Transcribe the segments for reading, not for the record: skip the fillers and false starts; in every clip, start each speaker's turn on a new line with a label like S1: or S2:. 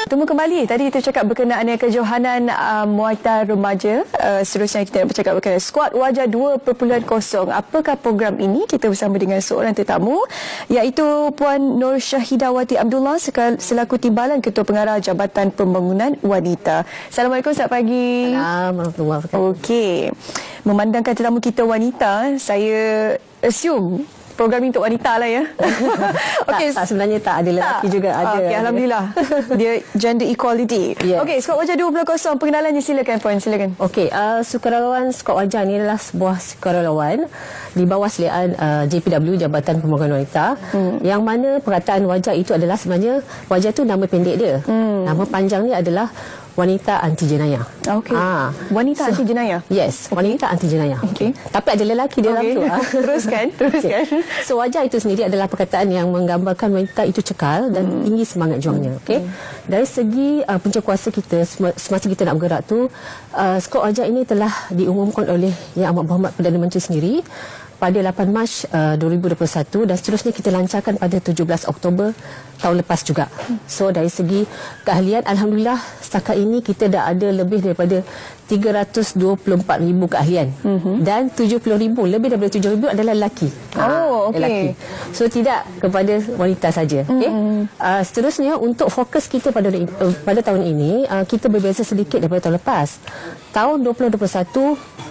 S1: Temu kembali. Tadi kita cakap berkenaan dengan kejohanan Muay Thai remaja. Seterusnya kita nak bercakap berkenaan skuad wajah 2.0. Apakah program ini? Kita bersama dengan seorang tetamu, iaitu Puan Nur Syahidawati Abdullah selaku Timbalan Ketua Pengarah Jabatan Pembangunan Wanita. Assalamualaikum, selamat pagi.
S2: Assalamualaikum.
S1: Okey. Memandangkan tetamu kita wanita, saya assume program ini untuk wanita lah ya.
S2: Okay. Tak, sebenarnya tak ada lelaki juga ada.
S1: Okay, alhamdulillah. Dia gender equality.
S2: Yes.
S1: Okey, skuad wajah 2.0, pengenalannya silakan Puan, silakan.
S2: Okey, sukarelawan skuad wajah ni adalah sebuah sukarelawan di bawah seliaan JPW, Jabatan Pembangunan Wanita, yang mana perkataan wajah itu adalah sebenarnya wajah tu nama pendek dia. Nama panjang ni adalah Wanita Anti Jenayah.
S1: Okey. Wanita Anti Jenayah.
S2: Yes, Wanita Anti Jenayah.
S1: Okey.
S2: Tapi ada lelaki dalam tu.
S1: Teruskan.
S2: Okay. So wajah itu sendiri adalah perkataan yang menggambarkan wanita itu cekal dan tinggi semangat juangnya. Okey. Dari segi punca kuasa kita semasa kita nak bergerak tu, skuad wajah ini telah diumumkan oleh Yang Amat Berhormat Perdana Menteri sendiri pada 8 Mac 2021 dan seterusnya kita lancarkan pada 17 Oktober tahun lepas juga. So dari segi keahlian, alhamdulillah setakat ini kita dah ada lebih daripada 324,000 keahlian dan 70,000, lebih daripada 7,000 adalah lelaki. Lelaki. So tidak kepada wanita saja. Okay? Seterusnya untuk fokus kita pada tahun ini, kita berbeza sedikit daripada tahun lepas. Tahun 2021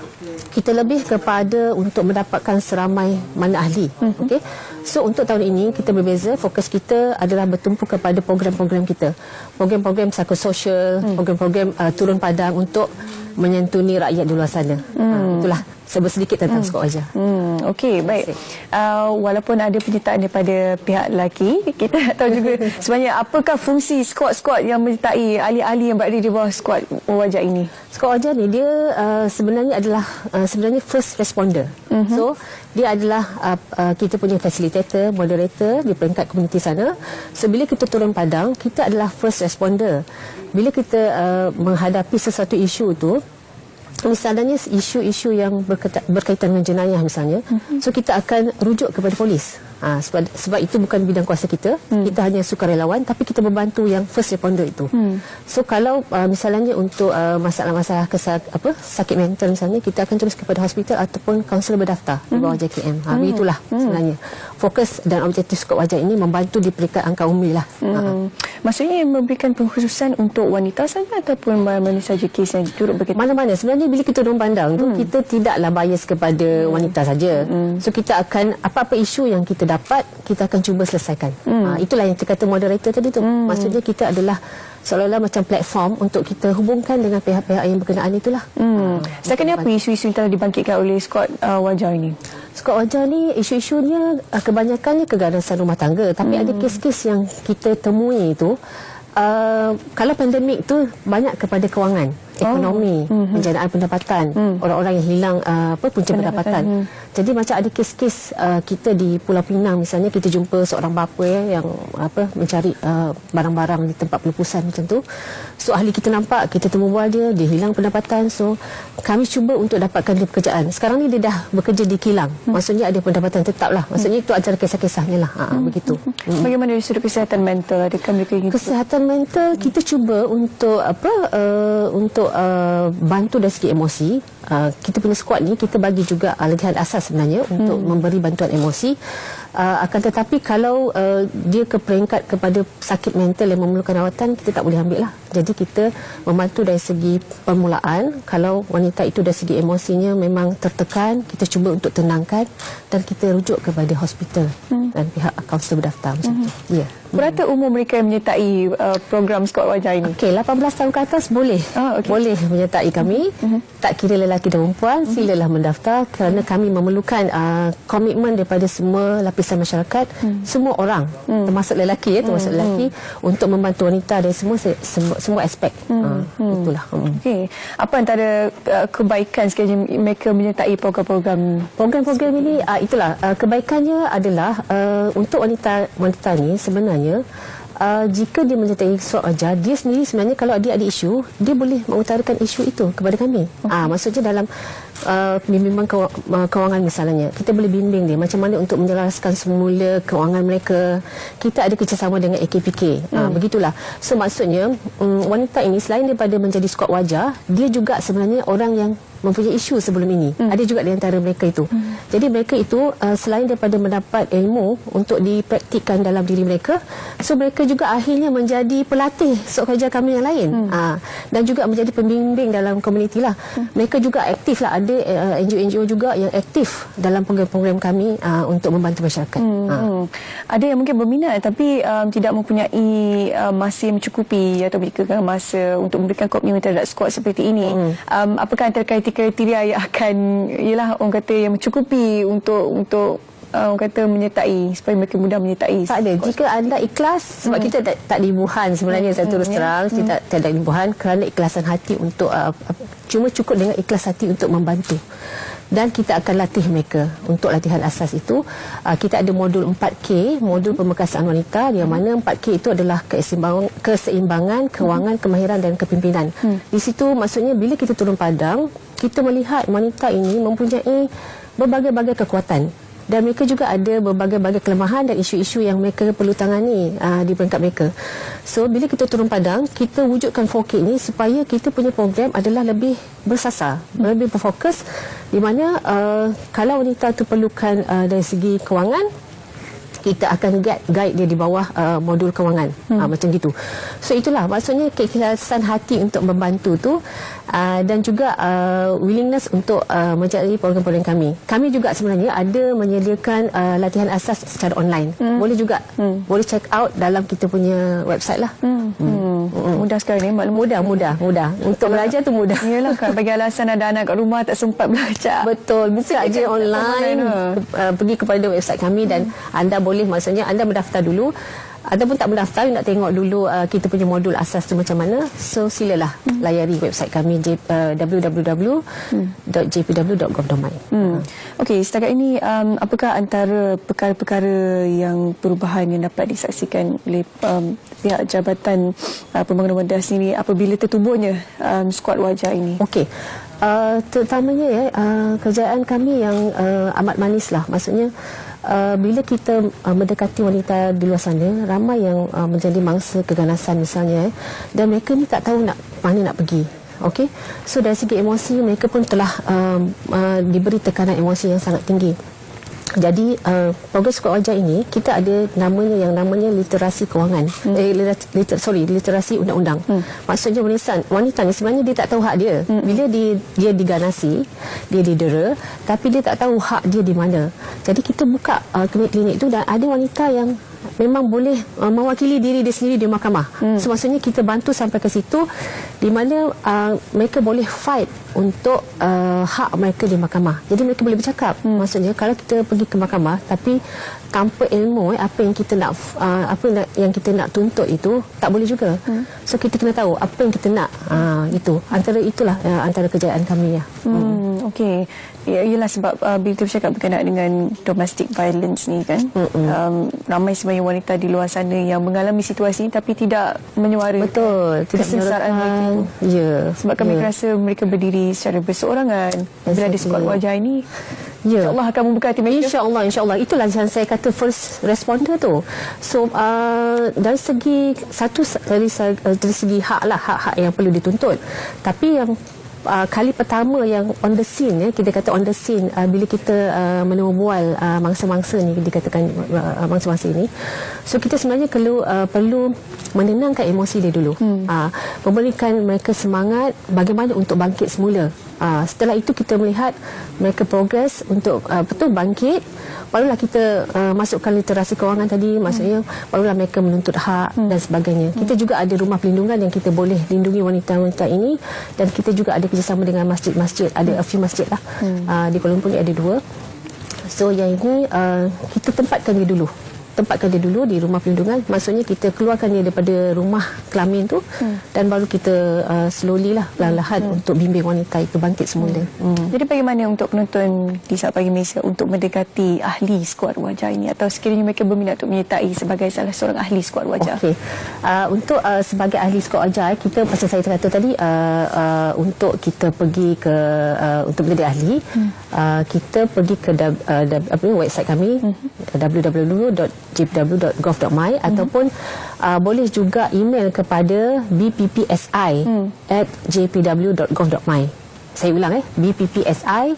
S2: kita lebih kepada untuk mendapatkan seramai mana ahli. Okey. So untuk tahun ini kita berbeza, fokus kita adalah bertumpu kepada program-program kita. Program-program psikososial, program-program turun padang untuk menyantuni rakyat di luar sana. Itulah sedikit tentang skuad wajah.
S1: Okey, baik. Walaupun ada penyertaan daripada pihak lelaki, kita nak tahu juga sebenarnya apakah fungsi skuad-skuad yang menyertai ahli-ahli yang berada di bawah skuad wajah ini.
S2: Skuad wajah ni dia sebenarnya adalah first responder. So dia adalah kita punya facilitator, moderator di peringkat komuniti sana. So bila kita turun padang, kita adalah first responder. Bila kita menghadapi sesuatu isu tu, misalnya isu-isu yang berkaitan dengan jenayah misalnya, so kita akan rujuk kepada polis. Sebab itu bukan bidang kuasa kita, kita hanya sukarelawan, tapi kita membantu yang first responder itu. So kalau misalnya untuk masalah-masalah sakit mental misalnya, kita akan terus kepada hospital ataupun kaunselor berdaftar di bawah JKM. Begitulah sebenarnya fokus dan objektif skuad wajah ini, membantu di peringkat angka umbi lah.
S1: Maksudnya memberikan pengkhususan untuk wanita saja ataupun mana saja kes yang turut berkaitan?
S2: Mana-mana. Sebenarnya bila kita turun pandang tu, kita tidaklah bias kepada wanita saja. So kita akan apa-apa isu yang kita dapat, kita akan cuba selesaikan. Itulah yang dikata moderator tadi tu. Maksudnya kita adalah seolah-olah macam platform untuk kita hubungkan dengan pihak-pihak yang berkenaan itulah.
S1: Setakat ni apa isu-isu yang telah dibangkitkan oleh skuad wajah ini?
S2: Skuad wajah ni isu-isunya kebanyakannya keganasan rumah tangga, tapi ada kes-kes yang kita temui itu kalau pandemik tu banyak kepada kewangan, ekonomi, penjanaan pendapatan, orang-orang yang hilang punca pendapatan. Jadi macam ada kes-kes kita di Pulau Pinang misalnya, kita jumpa seorang bapa yang mencari barang-barang di tempat pelepusan macam tu. So ahli kita nampak, kita temu bual dia hilang pendapatan. So kami cuba untuk dapatkan dia pekerjaan. Sekarang ni dia dah bekerja di kilang. Maksudnya ada pendapatan tetap lah. Maksudnya itu antara kisah-kisahnya lah. Begitu.
S1: Bagaimana dari sudut kesihatan mental? Adakah mereka ingin
S2: kesihatan mental, kita cuba untuk bantu dari segi emosi. Kita punya skuad ni kita bagi juga latihan asas sebenarnya untuk memberi bantuan emosi. Akan tetapi kalau dia ke peringkat kepada sakit mental yang memerlukan rawatan, kita tak boleh ambil lah. Jadi kita membantu dari segi permulaan. Kalau wanita itu dari segi emosinya memang tertekan, kita cuba untuk tenangkan dan kita rujuk kepada hospital dan pihak kaunselor berdaftar macam tu. Ya.
S1: Berapa umur mereka yang menyertai program skuad wajah ini?
S2: Okey, 18 tahun ke atas boleh. Boleh menyertai kami. Tak kira lelaki dan perempuan, silalah mendaftar kerana kami memerlukan komitmen daripada semua lapisan masyarakat, semua orang, termasuk lelaki untuk membantu wanita dari semua aspek. Itulah.
S1: Okey. Apa antara kebaikan sekiranya mereka menyertai program-program
S2: ini? Itulah kebaikannya adalah untuk wanita ni sebenarnya, jika dia menyertai skuad wajah, dia sendiri sebenarnya kalau dia ada isu, dia boleh mengutarakan isu itu kepada kami. Maksudnya dalam pembimbingan kewangan misalnya. Kita boleh bimbing dia macam mana untuk menjelaskan semula kewangan mereka. Kita ada kerjasama dengan AKPK. Begitulah. So maksudnya wanita ini selain daripada menjadi skuad wajah, dia juga sebenarnya orang yang mempunyai isu sebelum ini. Ada juga di antara mereka itu. Jadi mereka itu selain daripada mendapat ilmu untuk dipraktikkan dalam diri mereka, so mereka juga akhirnya menjadi pelatih skuad wajah kami yang lain. Dan juga menjadi pembimbing dalam komuniti lah. Mereka juga aktif lah. Ada NGO-NGO juga yang aktif dalam program-program kami untuk membantu masyarakat.
S1: Ada yang mungkin berminat tapi tidak mempunyai masa yang mencukupi atau memberikan masa untuk memberikan komitmen terhadap skuad seperti ini. Apakah antara kriteria yang akan ialah orang kata yang mencukupi untuk orang kata menyertai supaya mereka mudah menyertai?
S2: Tak ada. Jika anda ikhlas, sebab kita tak ada imbuhan sebenarnya, saya terus terang kita tak ada imbuhan kerana ikhlasan hati untuk cuma cukup dengan ikhlas hati untuk membantu. Dan kita akan latih mereka. Untuk latihan asas itu kita ada modul 4K, modul pemekasan wanita, yang mana 4K itu adalah keseimbangan, kewangan, kemahiran dan kepimpinan. Di situ maksudnya bila kita turun padang, kita melihat wanita ini mempunyai berbagai-bagai kekuatan. Dan mereka juga ada berbagai-bagai kelemahan dan isu-isu yang mereka perlu tangani di peringkat mereka. So, bila kita turun padang, kita wujudkan 4K ini supaya kita punya program adalah lebih bersasar, lebih berfokus, di mana kalau wanita itu perlukan dari segi kewangan, kita akan guide dia di bawah modul kewangan. Macam gitu. So itulah maksudnya keikhlasan hati untuk membantu tu, dan juga willingness untuk mencari program-program kami. Kami juga sebenarnya ada menyediakan latihan asas secara online. Boleh juga. Boleh check out dalam kita punya website lah.
S1: Mudah sekali ni maklum.
S2: Mudah. Untuk belajar tu mudah.
S1: Yalah kan, bagi alasan ada anak kat rumah tak sempat belajar.
S2: Betul. Buka je online. Pergi kepada website kami dan anda boleh, maksudnya anda mendaftar dulu ataupun tak mendaftar, nak tengok dulu kita punya modul asas tu macam mana. So silalah layari website kami www.jpw.gov.my.
S1: Okey, setakat ini apakah antara perkara-perkara yang perubahan yang dapat disaksikan oleh pihak Jabatan Pembangunan Wanita sendiri apabila tertubuhnya skuad wajah ini?
S2: Okey. Terutamanya kerjaan kami yang amat manis lah. Maksudnya bila kita mendekati wanita di luar sana, ramai yang menjadi mangsa keganasan misalnya, dan mereka ni tak tahu mana nak pergi. Okey, so dari segi emosi mereka pun telah diberi tekanan emosi yang sangat tinggi. Jadi program skuad wajah ini kita ada namanya literasi kewangan, literasi undang-undang. Maksudnya wanita ni sebenarnya dia tak tahu hak dia. Bila dia diganasi, dia didera, tapi dia tak tahu hak dia di mana. Jadi kita buka klinik itu dan ada wanita yang memang boleh mewakili diri dia sendiri di mahkamah. So maksudnya kita bantu sampai ke situ di mana mereka boleh fight untuk hak mereka di mahkamah. Jadi mereka boleh bercakap. Maksudnya kalau kita pergi ke mahkamah tapi tanpa ilmu apa yang kita nak tuntut itu tak boleh juga. So kita kena tahu apa yang kita nak. Itulah antara kejayaan kami ya.
S1: Okey. Ialah sebab bila kita bercakap berkenaan dengan domestic violence ni kan, ramai sebenarnya wanita di luar sana yang mengalami situasi tapi tidak menyuarakan.
S2: Betul, tidak
S1: kesengsaraan mereka.
S2: Ya.
S1: Sebab kami rasa mereka berdiri secara berseorangan. Bila ada skuad wajah ini, InsyaAllah akan membuka hati mereka.
S2: InsyaAllah. Itulah yang saya kata first responder tu. So dari segi dari segi hak yang perlu dituntut. Tapi yang kali pertama yang on the scene, kita kata on the scene, bila kita menemubual mangsa-mangsa ni, dikatakan mangsa-mangsa ini, so kita sebenarnya perlu menenangkan emosi dia dulu, memberikan mereka semangat bagaimana untuk bangkit semula. Setelah itu kita melihat mereka progress untuk betul bangkit, barulah kita masukkan literasi kewangan tadi, maksudnya barulah mereka menuntut hak dan sebagainya. Kita juga ada rumah perlindungan yang kita boleh lindungi wanita-wanita ini, dan kita juga ada kerjasama dengan masjid-masjid, ada a few masjid lah. Di Kuala Lumpur ni ada 2. So yang ini kita tempatkan dia dulu tempatkan dia dulu di rumah perlindungan. Maksudnya kita keluarkan dia daripada rumah kelamin tu dan baru kita slowly lah perlahan-lahan untuk bimbing wanita itu bangkit semula.
S1: Jadi bagaimana untuk penonton di Saat Pagi Malaysia untuk mendekati ahli skuad wajah ini, atau sekiranya mereka berminat untuk menyertai sebagai salah seorang ahli skuad wajah?
S2: Okey. Untuk sebagai ahli skuad wajah, kita macam saya kata tadi, untuk kita pergi ke untuk menjadi ahli, kita pergi ke website kami www.jpw.gov.my ataupun boleh juga email kepada bppsi@jpw.gov.my. Saya ulang bppsi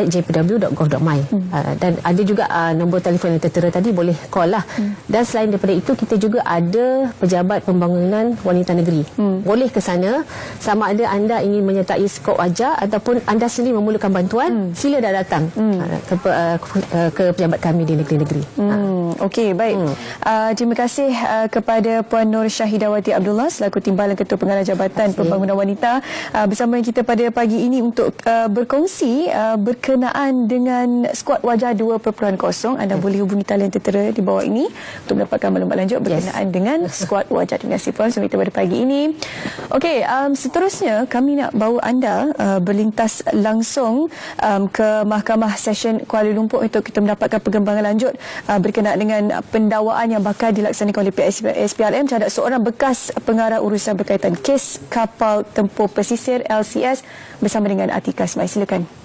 S2: jpw.gov.my. Dan ada juga nombor telefon yang tertera tadi, boleh call lah. Dan selain daripada itu, kita juga ada Pejabat Pembangunan Wanita Negeri. Boleh ke sana, sama ada anda ingin menyertai skop wajah ataupun anda sendiri memerlukan bantuan, sila dah datang ke pejabat kami di negeri-negeri.
S1: Okey, baik. Terima kasih kepada Puan Nur Syahidawati Abdullah selaku Timbalan Ketua Pengarah Jabatan Pembangunan Wanita bersama kita pada pagi ini untuk berkongsi berkenaan dengan skuad wajah 2.0. Anda boleh hubungi talian tertera di bawah ini untuk mendapatkan maklumat lanjut berkenaan dengan skuad wajah. Terima kasih Puan semua kita pada pagi ini. Okey, seterusnya kami nak bawa anda berlintas langsung ke Mahkamah Session Kuala Lumpur untuk kita mendapatkan perkembangan lanjut berkenaan dengan pendakwaan yang bakal dilaksanakan oleh SPRM terhadap seorang bekas pengarah urusan berkaitan kes kapal tempur pesisir LCS bersama dengan Atika Ismail. Silakan.